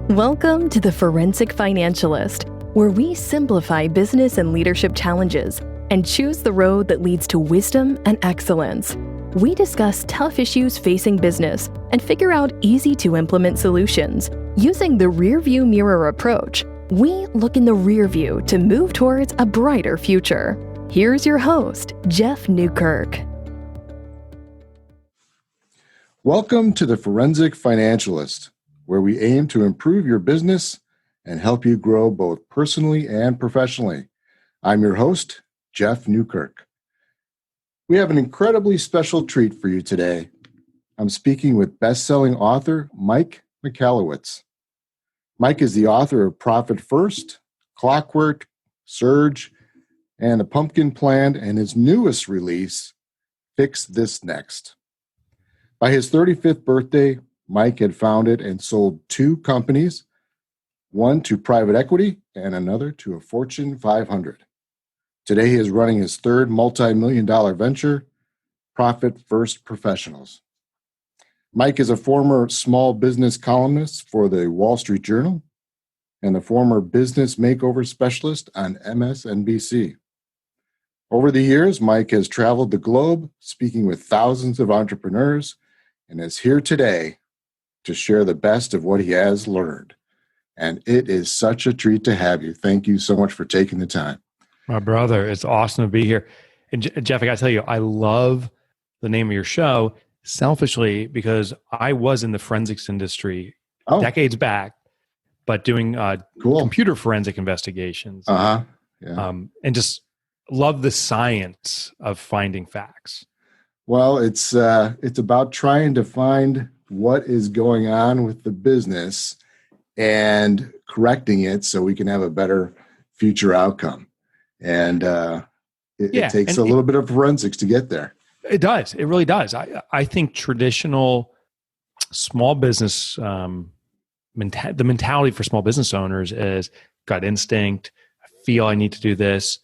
Welcome to the Forensic Financialist, where we simplify business and leadership challenges and choose the road that leads to wisdom and excellence. We discuss tough issues facing business and figure out easy-to-implement solutions. Using the rearview mirror approach, we look in the rear view to move towards a brighter future. Here's your host, Jeff Newkirk. Welcome to the Forensic Financialist, where we aim to improve your business and help you grow both personally and professionally. I'm your host, Jeff Newkirk. We have an incredibly special treat for you today. I'm speaking with best-selling author Mike Michalowicz. Mike is the author of Profit First, Clockwork, Surge, and The Pumpkin Plan, and his newest release, Fix This Next. By his 35th birthday, Mike had founded and sold two companies, one to private equity and another to a Fortune 500. Today, he is running his third multi-million-dollar venture, Profit First Professionals. Mike is a former small business columnist for the Wall Street Journal and a former business makeover specialist on MSNBC. Over the years, Mike has traveled the globe, speaking with thousands of entrepreneurs, and is here today to share the best of what he has learned. And it is such a treat to have you. Thank you so much for taking the time. My brother, it's awesome to be here. And Jeff, I got to tell you, I love the name of your show, selfishly, because I was in the forensics industry decades back, but doing computer forensic investigations. Yeah. And just love the science of finding facts. Well, it's about trying to find what is going on with the business and correcting it so we can have a better future outcome. And it takes a little bit of forensics to get there. It does. It really does. I think traditional small business, the mentality for small business owners is gut instinct. I feel I need to do this.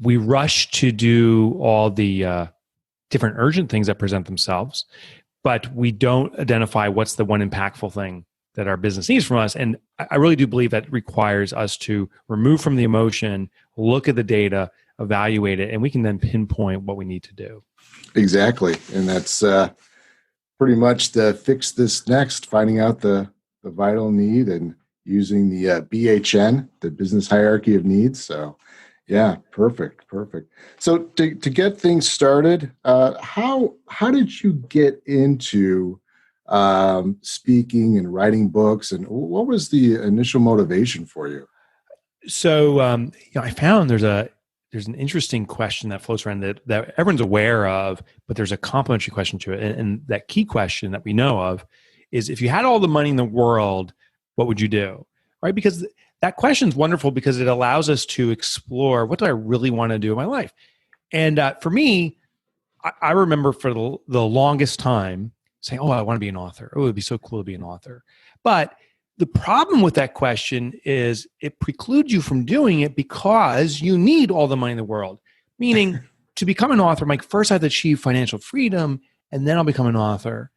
We rush to do all the different urgent things that present themselves, but we don't identify what's the one impactful thing that our business needs from us. And I really do believe that requires us to remove from the emotion, look at the data, evaluate it, and we can then pinpoint what we need to do. Exactly. And that's pretty much the fix this next, finding out the vital need and using the BHN, the business hierarchy of needs. So yeah, perfect. So to get things started, how did you get into speaking and writing books, and what was the initial motivation for you? So I found there's an interesting question that floats around that everyone's aware of, but there's a complementary question to it, and that key question that we know of is, if you had all the money in the world, what would you do? Right? Because that question is wonderful because it allows us to explore, what do I really want to do in my life? And for me, I remember for the longest time saying, I want to be an author. Oh, it'd be so cool to be an author. But the problem with that question is it precludes you from doing it because you need all the money in the world. Meaning, to become an author, Mike, first I have to achieve financial freedom, and then I'll become an author.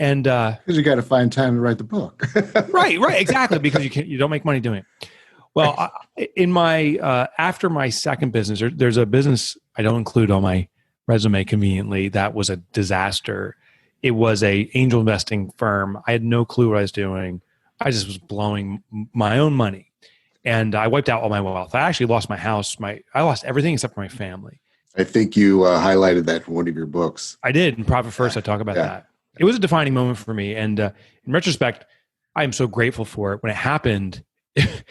And because you got to find time to write the book. right, exactly, because you don't make money doing it. Well, in my after my second business, there's a business I don't include on my resume conveniently that was a disaster. It was a angel investing firm. I had no clue what I was doing. I just was blowing my own money, and I wiped out all my wealth. I actually lost my house. I lost everything except for my family. I think you highlighted that in one of your books. I did. In Profit First, I talk about that. It was a defining moment for me. And in retrospect, I am so grateful for it. When it happened, it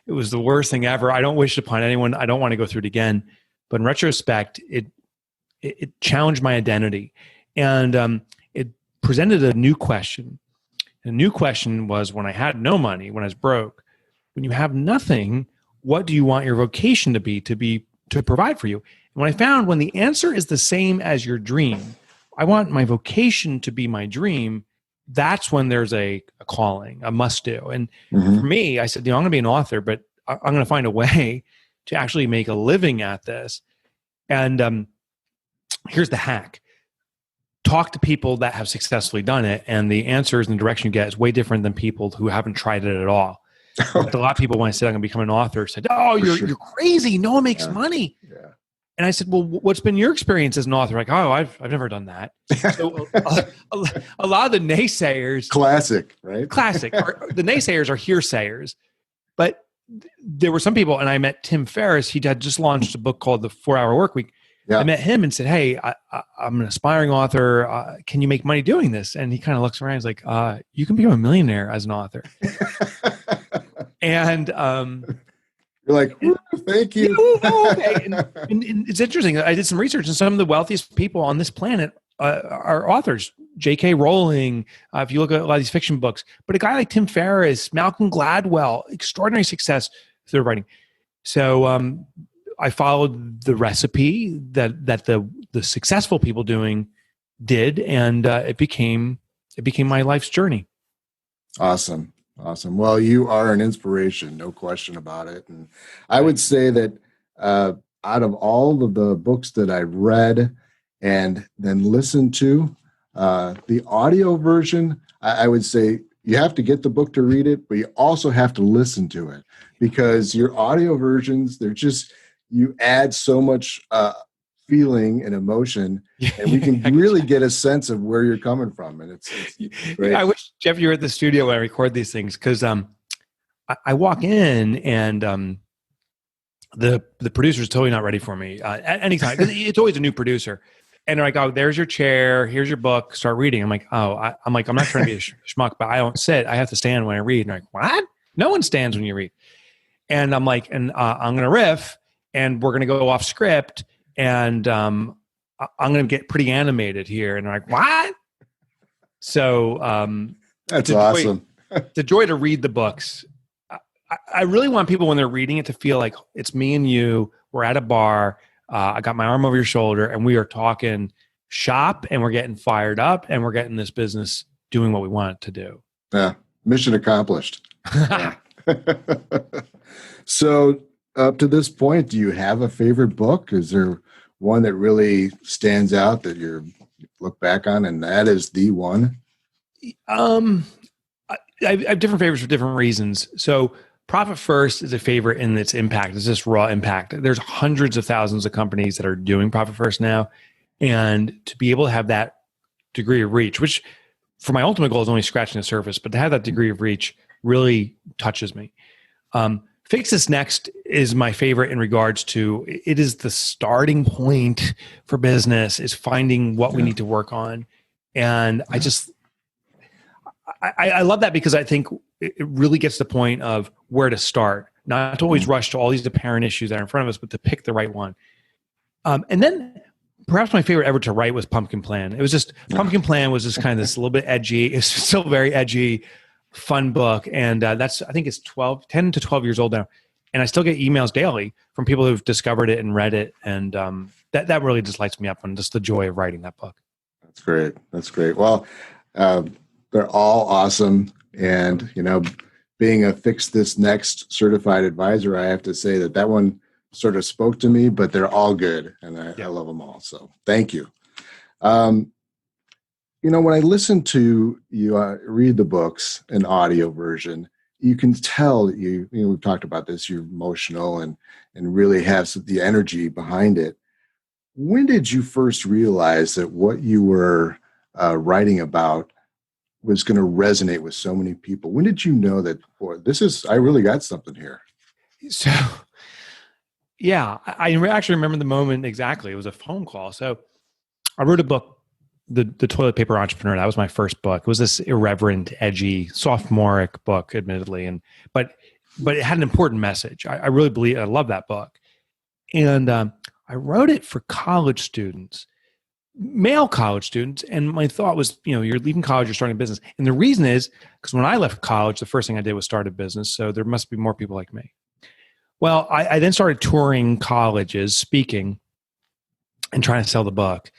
was the worst thing ever. I don't wish it upon anyone. I don't want to go through it again. But in retrospect, it challenged my identity. And it presented a new question. The new question was, when I had no money, when I was broke, when you have nothing, what do you want your vocation to be to provide for you? And when I found when the answer is the same as your dream, I want my vocation to be my dream, that's when there's a calling, a must do. And for me, I said, I'm going to be an author, but I'm going to find a way to actually make a living at this. And here's the hack. talk to people that have successfully done it, and the answers and the direction you get is way different than people who haven't tried it at all. But a lot of people, when I said I'm going to become an author, said, "Oh, you're crazy. No one makes money." Yeah. And I said, "Well, what's been your experience as an author?" Like, "Oh, I've never done that." So a lot of the naysayers, classic, right? The naysayers are hearsayers. But there were some people, and I met Tim Ferriss. He had just launched a book called The 4-Hour Workweek. Yeah. I met him and said, "Hey, I'm an aspiring author. Can you make money doing this?" And he kind of looks around. He's like, "You can become a millionaire as an author." And you're like, "Thank you." Okay. And it's interesting. I did some research, and some of the wealthiest people on this planet are authors. J.K. Rowling, if you look at a lot of these fiction books, but a guy like Tim Ferriss, Malcolm Gladwell, extraordinary success through writing. So I followed the recipe that the successful people did, and it became my life's journey. Awesome. Well, you are an inspiration, no question about it. And I would say that out of all of the books that I've read and then listened to, the audio version, I would say you have to get the book to read it, but you also have to listen to it, because your audio versions, they're just, you add so much feeling and emotion, and we can really get a sense of where you're coming from. And it's great. I wish, Jeff, you were at the studio when I record these things, because I walk in and the producer's totally not ready for me at any time. It's always a new producer. And they're like, "Oh, there's your chair. Here's your book. Start reading." I'm like, I'm not trying to be a schmuck, but I don't sit. I have to stand when I read. And they're like, "What? No one stands when you read." And I'm like, I'm going to riff, and we're going to go off script, and I'm going to get pretty animated here. And they're like, "What?" So that's awesome. It's a joy to read the books. I really want people, when they're reading it, to feel like it's me and you. We're at a bar. I got my arm over your shoulder, and we are talking shop, and we're getting fired up, and we're getting this business doing what we want it to do. Yeah. Mission accomplished. So up to this point, do you have a favorite book? Is there one that really stands out that you look back on, and that is the one? I have different favorites for different reasons. So Profit First is a favorite in its impact. It's just raw impact. There's hundreds of thousands of companies that are doing Profit First now. And to be able to have that degree of reach, which for my ultimate goal is only scratching the surface, but to have that degree of reach really touches me. Fix This Next is my favorite in regards to, it is the starting point for business, is finding what we need to work on. And I love that, because I think it really gets to the point of where to start, not to always rush to all these apparent issues that are in front of us, but to pick the right one. And then perhaps my favorite ever to write was Pumpkin Plan. It was just, Pumpkin Plan was just kind of this little bit edgy. It's still very edgy, fun book. And I think it's 10 to 12 years old now. And I still get emails daily from people who've discovered it and read it. And that really just lights me up, on just the joy of writing that book. That's great. Well, they're all awesome. And, being a Fix This Next certified advisor, I have to say that one sort of spoke to me, but they're all good. And I love them all. So thank you. When I listen to you read the books in audio version, you can tell that we've talked about this, you're emotional and really have the energy behind it. When did you first realize that what you were writing about was going to resonate with so many people? When did you know that, boy, I really got something here? So, I actually remember the moment exactly. It was a phone call. So I wrote a book, The Toilet Paper Entrepreneur. That was my first book. It was this irreverent, edgy, sophomoric book, admittedly, but it had an important message. I really believe, I love that book. And I wrote it for college students, male college students. And my thought was, you're leaving college, you're starting a business. And the reason is because when I left college, the first thing I did was start a business. So there must be more people like me. Well, I then started touring colleges, speaking, and trying to sell the book.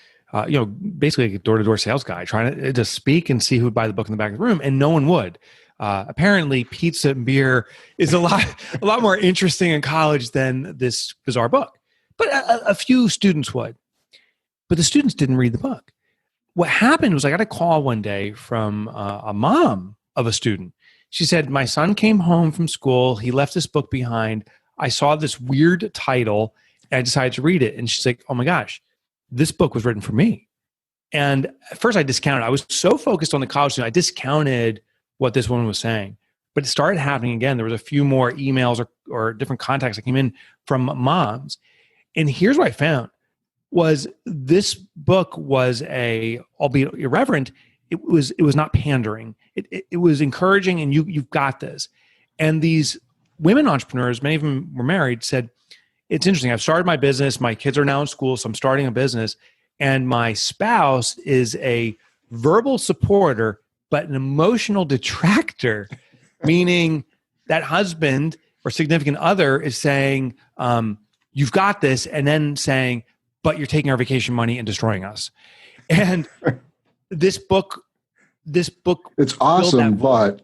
Basically a door-to-door sales guy, trying to speak and see who would buy the book in the back of the room, and no one would. Apparently, pizza and beer is a lot more interesting in college than this bizarre book. But a few students would. But the students didn't read the book. what happened was I got a call one day from a mom of a student. She said, my son came home from school. He left this book behind. I saw this weird title and I decided to read it. And she's like, oh my gosh, this book was written for me. And at first I discounted. I was so focused on the college student, I discounted what this woman was saying. But it started happening again. There was a few more emails or different contacts that came in from moms. And here's what I found was this book was albeit irreverent, it was not pandering. It was encouraging, and you've got this. And these women entrepreneurs, many of them were married, said, it's interesting. I've started my business. My kids are now in school, so I'm starting a business. And my spouse is a verbal supporter, but an emotional detractor, meaning that husband or significant other is saying, you've got this, and then saying, but you're taking our vacation money and destroying us. And this book, it's awesome, but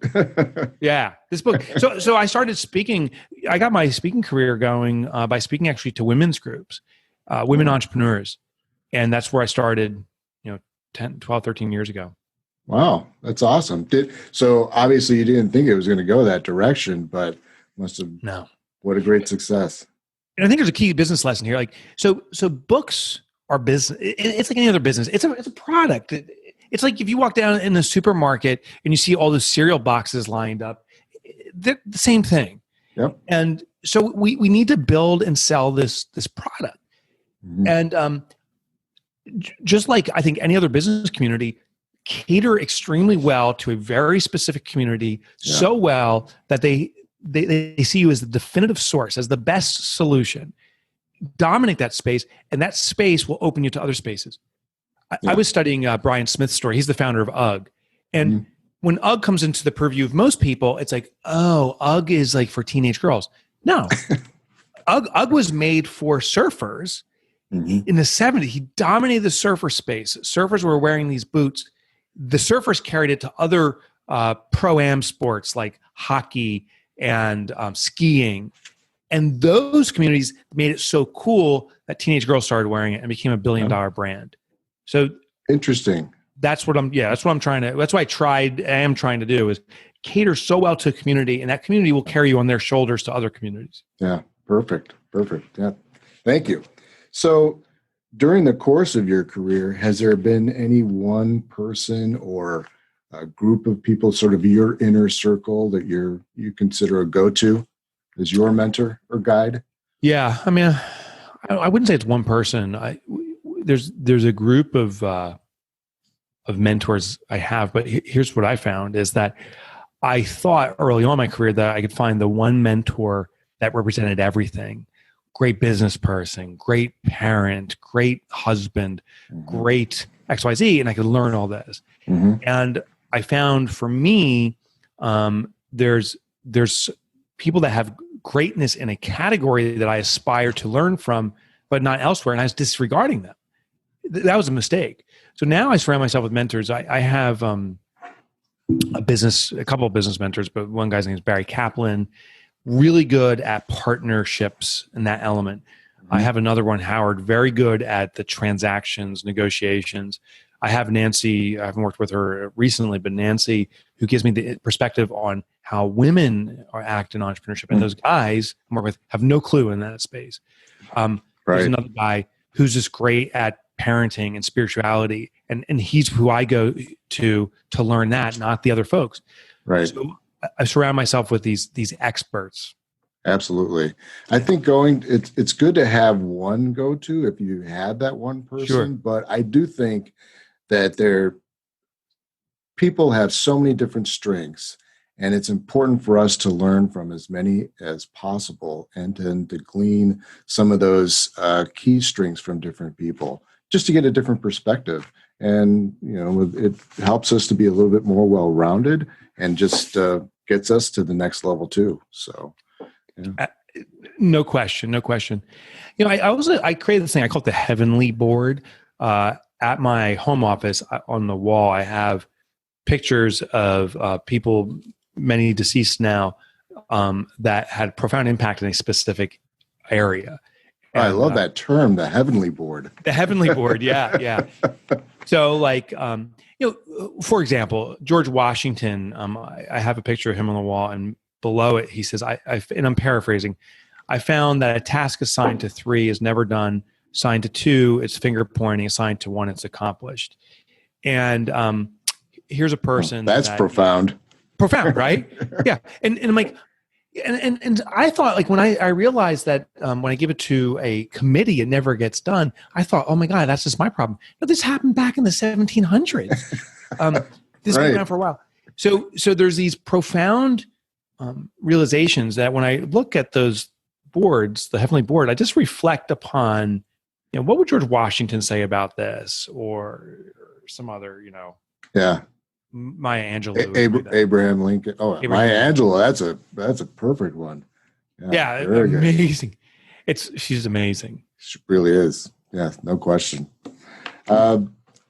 yeah, this book. So I started speaking. I got my speaking career going by speaking actually to women's groups, women entrepreneurs. And that's where I started, 10, 12, 13 years ago. Wow, that's awesome. So obviously you didn't think it was going to go that direction, but must have. No. What a great success. And I think there's a key business lesson here. Like, so books are business. It's like any other business. It's a product. It's like if you walk down in the supermarket and you see all the cereal boxes lined up, they're the same thing. Yep. And so we need to build and sell this product. Mm-hmm. And just like I think any other business community, cater extremely well to a very specific community, so well that they see you as the definitive source, as the best solution. Dominate that space, and that space will open you to other spaces. I was studying Brian Smith's story. He's the founder of UGG. And when UGG comes into the purview of most people, it's like, oh, UGG is like for teenage girls. No. UGG was made for surfers. In the 70s, he dominated the surfer space. Surfers were wearing these boots. The surfers carried it to other pro-am sports like hockey and skiing. And those communities made it so cool that teenage girls started wearing it and became $1 billion brand. So interesting. That's what I'm trying to, that's what I am trying to do is cater so well to a community, and that community will carry you on their shoulders to other communities. Yeah. Perfect. Yeah. Thank you. So during the course of your career, has there been any one person or a group of people, sort of your inner circle, that you consider a go-to as your mentor or guide? Yeah. I mean, I wouldn't say it's one person. There's a group of mentors I have, but here's what I found is that I thought early on in my career that I could find the one mentor that represented everything. Great business person, great parent, great husband, great XYZ, and I could learn all this. And I found for me, there's people that have greatness in a category that I aspire to learn from, but not elsewhere, and I was disregarding them. That was a mistake. So now I surround myself with mentors. I have a couple of business mentors, but one guy's name is Barry Kaplan. Really good at partnerships and that element. I have another one, Howard, very good at the transactions, negotiations. I have Nancy, I haven't worked with her recently, but Nancy, who gives me the perspective on how women act in entrepreneurship. And those guys I'm working with have no clue in that space. There's another guy who's just great at parenting and spirituality. And he's who I go to learn that, not the other folks. Right. So I surround myself with these experts. Absolutely. I think it's good to have one go-to if you had that one person, Sure. But I do think that people have so many different strengths, and it's important for us to learn from as many as possible and then to glean some of those key strengths from different people just to get a different perspective. And, it helps us to be a little bit more well-rounded and just gets us to the next level too. So, yeah. No question. I created this thing. I call it the Heavenly Board. At my home office on the wall, I have pictures of people, many deceased now, that had profound impact in a specific area. And, I love that term, the Heavenly Board. The Heavenly Board, yeah. So like, for example, George Washington, I have a picture of him on the wall, and below it, he says, and I'm paraphrasing, I found that a task assigned to 3 is never done. Assigned to 2, it's finger pointing. Assigned to 1, it's accomplished. And here's a person that's profound. Profound, right? Yeah. And I'm like, and I thought, like, when I realized that when I give it to a committee, it never gets done. I thought, oh my God, that's just my problem. But this happened back in the 1700s. This has been around for a while. So there's these profound realizations that when I look at those boards, the Heavenly Board, I just reflect upon, what would George Washington say about this, or some other, Yeah. Maya Angelou, Abraham Lincoln. Oh, Maya Angelou. That's a perfect one. Yeah, amazing. She's amazing. She really is. Yeah, no question.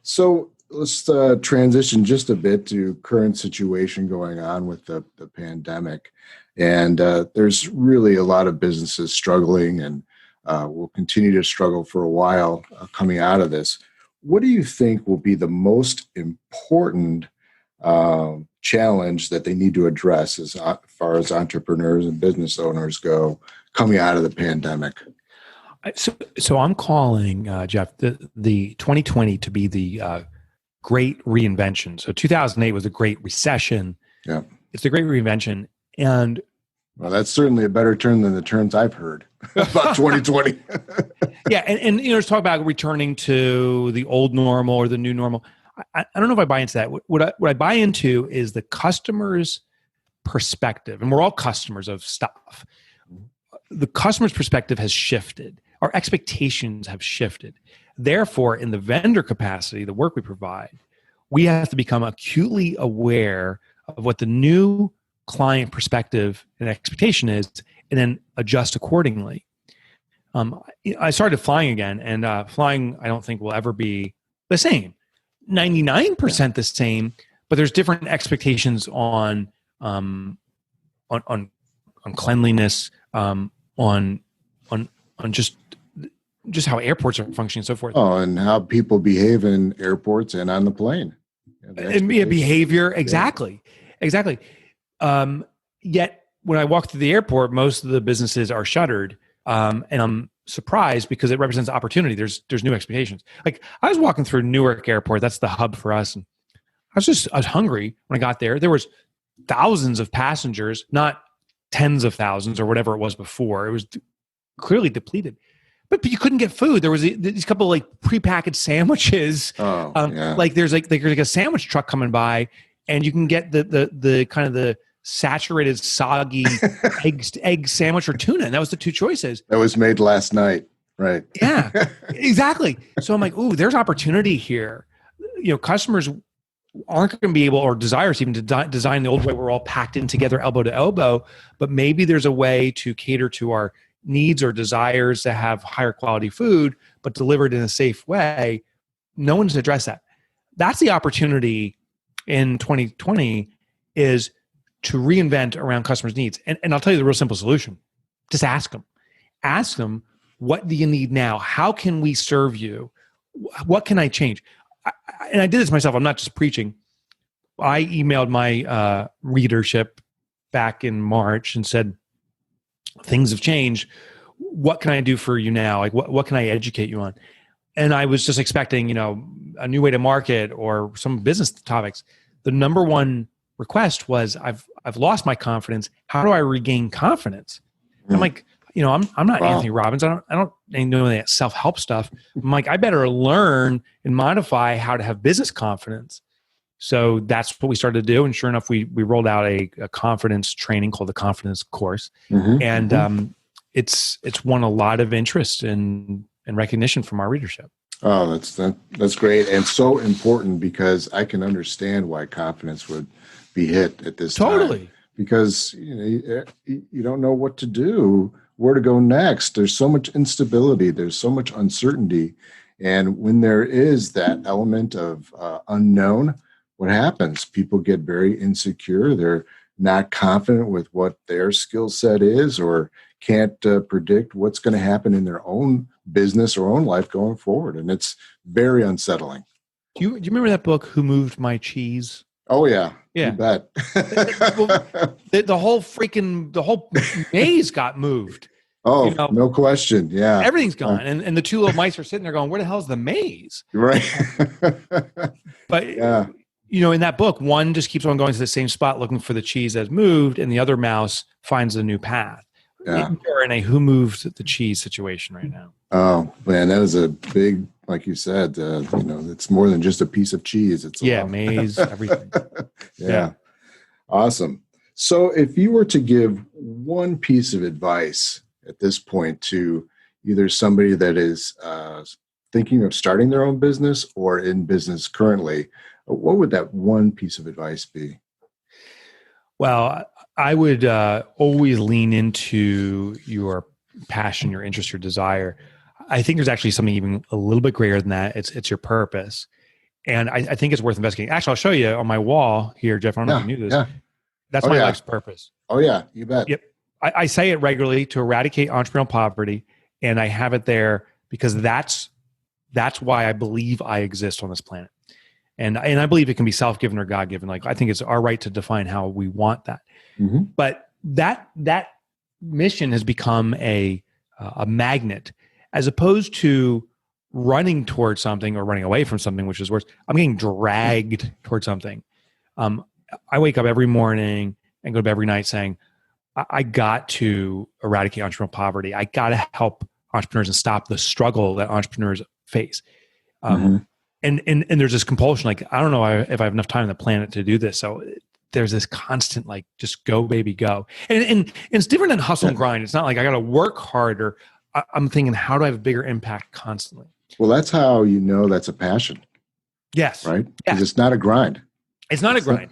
So let's transition just a bit to current situation going on with the pandemic, and there's really a lot of businesses struggling, and will continue to struggle for a while coming out of this. What do you think will be the most important challenge that they need to address as far as entrepreneurs and business owners go coming out of the pandemic? So I'm calling, Jeff, the 2020 to be the great reinvention. So 2008 was a great recession. Yeah. It's the great reinvention. And well, that's certainly a better term than the terms I've heard about 2020. Yeah. And let's talk about returning to the old normal or the new normal. I don't know if I buy into that. What I buy into is the customer's perspective, and we're all customers of stuff. The customer's perspective has shifted. Our expectations have shifted. Therefore, in the vendor capacity, the work we provide, we have to become acutely aware of what the new client perspective and expectation is, and then adjust accordingly. I started flying again, and flying, I don't think, will ever be the same. 99% the same, but there's different expectations on cleanliness, on just how airports are functioning and so forth. Oh, and how people behave in airports and on the plane. And behavior, exactly. Yet when I walk through the airport, most of the businesses are shuttered, and I'm surprised because it represents opportunity. There's new expectations. Like, I was walking through Newark Airport, that's the hub for us, and I was hungry when I got there. There was thousands of passengers, not tens of thousands or whatever it was before. It was clearly depleted. But you couldn't get food. There was these couple of like prepackaged sandwiches. Like there's like a sandwich truck coming by, and you can get the kind of the saturated, soggy egg sandwich or tuna, and that was the two choices. That was made last night, right? Yeah, exactly. So I'm like, ooh, there's opportunity here. Customers aren't going to be able, or desires even, to design the old way. We're all packed in together, elbow to elbow. But maybe there's a way to cater to our needs or desires to have higher quality food, but delivered in a safe way. No one's addressed that. That's the opportunity in 2020, is to reinvent around customers' needs. And I'll tell you the real simple solution. Just ask them. Ask them, what do you need now? How can we serve you? What can I change? And I did this myself. I'm not just preaching. I emailed my readership back in March and said, things have changed. What can I do for you now? Like, what can I educate you on? And I was just expecting, a new way to market or some business topics. The number one request was, I've lost my confidence. How do I regain confidence? I'm like, I'm not Anthony Robbins. I don't know that self-help stuff. I'm like, I better learn and modify how to have business confidence. So that's what we started to do. And sure enough, we rolled out a confidence training called the Confidence Course. And it's won a lot of interest and recognition from our readership. Oh, that's great. And so important, because I can understand why confidence would be hit at this time. Because you don't know what to do, where to go next. There's so much instability. There's so much uncertainty. And when there is that element of unknown, what happens? People get very insecure. They're not confident with what their skill set is, or can't predict what's going to happen in their own business or own life going forward. And it's very unsettling. Do you remember that book, Who Moved My Cheese? Oh yeah. Yeah. You bet. The whole maze got moved. Oh, You know, no question. Yeah. everything's gone. And the two little mice are sitting there going, where the hell's the maze? Right. But, Yeah. in that book, one just keeps on going to the same spot looking for the cheese that's moved, and the other mouse finds a new path. Yeah. You're in a who moved the cheese situation right now. Oh, man, that is a big, like you said, it's more than just a piece of cheese. It's a lot. Maze, everything. Yeah. Awesome. So if you were to give one piece of advice at this point to either somebody that is thinking of starting their own business or in business currently, what would that one piece of advice be? Well, I would always lean into your passion, your interest, your desire. I think there's actually something even a little bit greater than that. It's your purpose. And I think it's worth investigating. Actually, I'll show you on my wall here, Jeff. I don't know if you knew this. Yeah. That's my life's purpose. Oh, yeah. You bet. Yep. I say it regularly, to eradicate entrepreneurial poverty. And I have it there because that's why I believe I exist on this planet. And I believe it can be self-given or God-given. Like, I think it's our right to define how we want that. Mm-hmm. But that mission has become a magnet, as opposed to running towards something or running away from something, which is worse. I'm getting dragged towards something. I wake up every morning and go to bed every night saying, I got to eradicate entrepreneurial poverty. I got to help entrepreneurs and stop the struggle that entrepreneurs face. And there's this compulsion, like, I don't know if I have enough time on the planet to do this. So there's this constant, like, just go, baby, go. And it's different than hustle and grind. It's not like I got to work harder. I'm thinking, how do I have a bigger impact constantly? Well, that's how you know that's a passion. Yes. Right? Because it's not a grind. It's not a grind.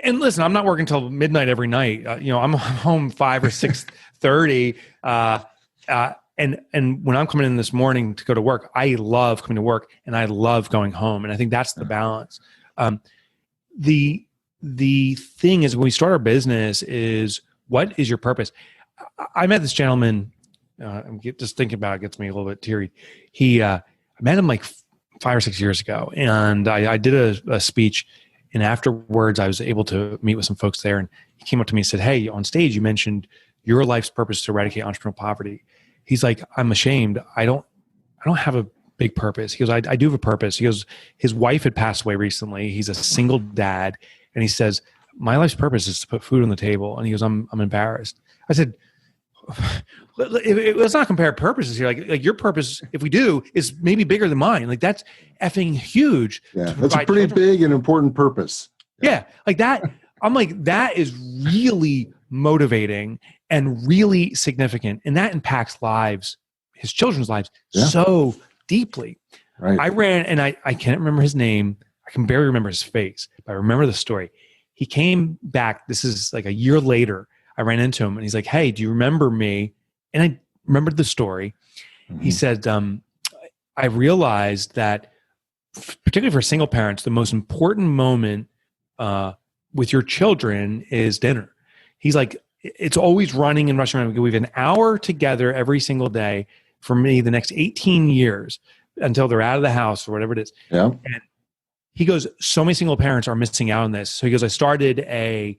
And listen, I'm not working until midnight every night. I'm home 5 or 6:30. And when I'm coming in this morning to go to work, I love coming to work and I love going home. And I think that's the balance. The thing is, when we start our business, is what is your purpose? I met this gentleman. I'm just thinking about it, gets me a little bit teary. I met him like 5 or 6 years ago, and I did a speech. And afterwards, I was able to meet with some folks there, and he came up to me and said, "Hey, on stage, you mentioned your life's purpose to eradicate entrepreneurial poverty." He's like, "I'm ashamed. I don't have a big purpose." He goes, I do have a purpose. He goes, his wife had passed away recently. He's a single dad. And he says, "My life's purpose is to put food on the table." And he goes, I'm embarrassed. I said, let's not compare purposes here. Like your purpose, if we do, is maybe bigger than mine. Like, that's effing huge. Yeah, that's a pretty big and important purpose. Yeah, like that. I'm like, that is really motivating and really significant. And that impacts lives, his children's lives, so deeply. Right. I ran, and I can't remember his name. I can barely remember his face, but I remember the story. He came back. This is like a year later. I ran into him and he's like, "Hey, do you remember me?" And I remembered the story. Mm-hmm. He said, "I realized that, particularly for single parents, the most important moment with your children is dinner." He's like, "It's always running and rushing around. We have an hour together every single day for me the next 18 years until they're out of the house," or whatever it is. Yeah. And he goes, "So many single parents are missing out on this." So he goes, "I started a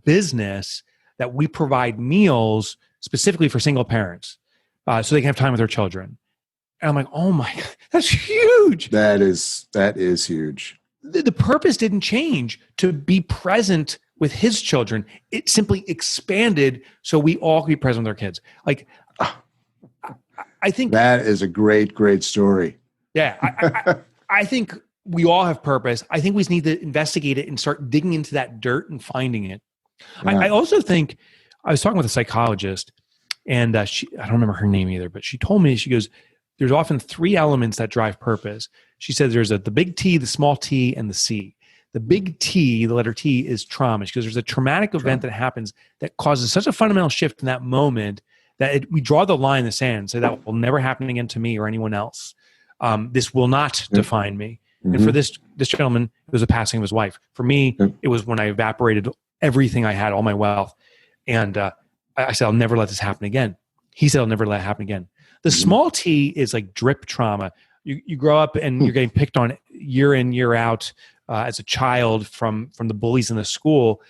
business that we provide meals specifically for single parents so they can have time with their children." And I'm like, "Oh my God, that's huge." That is huge. The purpose didn't change to be present with his children. It simply expanded so we all could be present with our kids. Like, I think that is a great, great story. Yeah. I think we all have purpose. I think we just need to investigate it and start digging into that dirt and finding it. Yeah. I also think, I was talking with a psychologist, and I don't remember her name either, but she told me, she goes, there's often 3 elements that drive purpose. She said there's the big T, the small t, and the C. The big T, the letter T, is trauma. She goes, there's a traumatic event that happens that causes such a fundamental shift in that moment that we draw the line in the sand, say that will never happen again to me or anyone else. This will not define me. Mm-hmm. And for this gentleman, it was the passing of his wife. For me, it was when I evaporated everything I had, all my wealth. And I said, I'll never let this happen again. He said, I'll never let it happen again. The small T is like drip trauma. You grow up and you're getting picked on year in, year out as a child from the bullies in the school.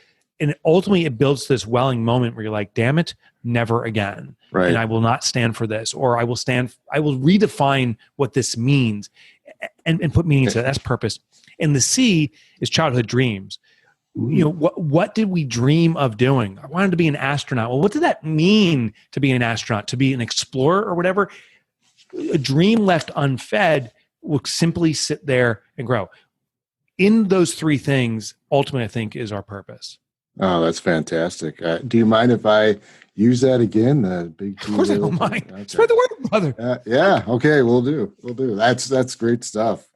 And ultimately it builds this welling moment where you're like, damn it, never again. Right. And I will not stand for this, or I will redefine what this means and put meaning to it. That's purpose. And the C is childhood dreams. You know, what did we dream of doing? I wanted to be an astronaut. Well, what did that mean to be an astronaut, to be an explorer or whatever? A dream left unfed will simply sit there and grow. In those three things, ultimately, I think, is our purpose. Oh, that's fantastic. Do you mind if I use that again? Big of course I don't mind. Okay. Spread the word, brother. Yeah. Okay. We'll do. That's great stuff.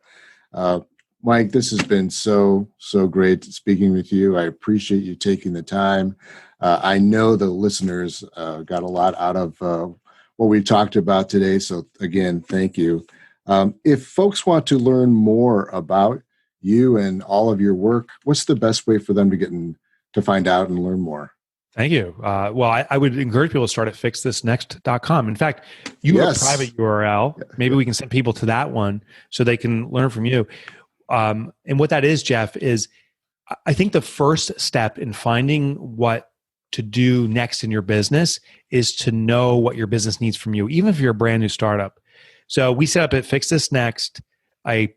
Mike, this has been so great speaking with you. I appreciate you taking the time. I know the listeners got a lot out of what we talked about today. So again, thank you. If folks want to learn more about you and all of your work, what's the best way for them to get to find out and learn more? Thank you. Well, I would encourage people to start at fixthisnext.com. In fact, you have a private URL. Maybe we can send people to that one so they can learn from you. And what that is, Jeff, is I think the first step in finding what to do next in your business is to know what your business needs from you, even if you're a brand new startup. So we set up at Fix This Next a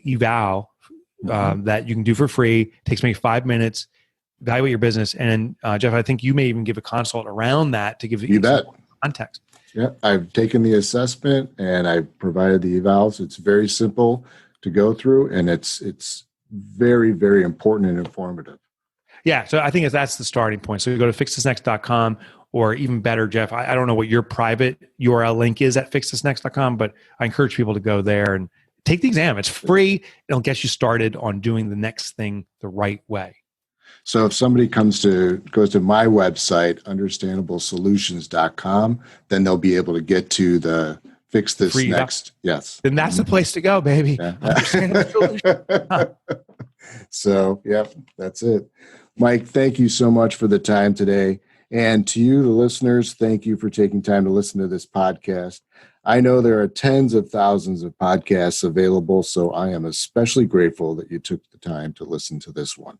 eval that you can do for free. It takes maybe 5 minutes. Evaluate your business. And Jeff, I think you may even give a consult around that to give you context. Yeah, I've taken the assessment and I've provided the evals. It's very simple to go through, and it's very, very important and informative. Yeah, so I think that's the starting point. So you go to fixthisnext.com, or even better, Jeff, I don't know what your private URL link is at fixthisnext.com, but I encourage people to go there and take the exam. It's free. It'll get you started on doing the next thing the right way. So if somebody goes to my website, understandablesolutions.com, then they'll be able to get to the Fix This Next. Yes. Then that's the place to go, baby. Yeah. So, that's it. Mike, thank you so much for the time today. And to you, the listeners, thank you for taking time to listen to this podcast. I know there are tens of thousands of podcasts available, so I am especially grateful that you took the time to listen to this one.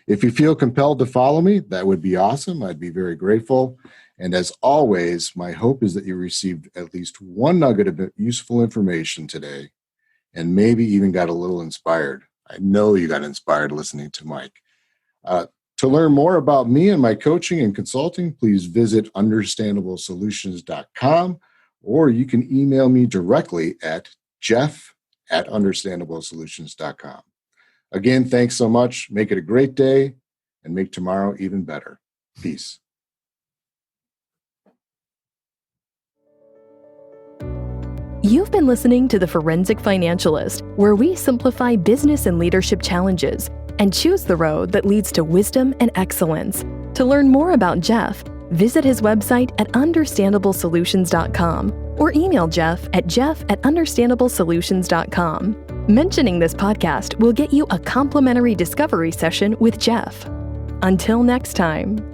If you feel compelled to follow me, that would be awesome. I'd be very grateful. And as always, my hope is that you received at least one nugget of useful information today and maybe even got a little inspired. I know you got inspired listening to Mike. To learn more about me and my coaching and consulting, please visit understandablesolutions.com, or you can email me directly at jeff@understandablesolutions.com. Again, thanks so much. Make it a great day and make tomorrow even better. Peace. You've been listening to The Forensic Financialist, where we simplify business and leadership challenges and choose the road that leads to wisdom and excellence. To learn more about Jeff, visit his website at understandablesolutions.com or email Jeff at jeff@understandablesolutions.com. Mentioning this podcast will get you a complimentary discovery session with Jeff. Until next time.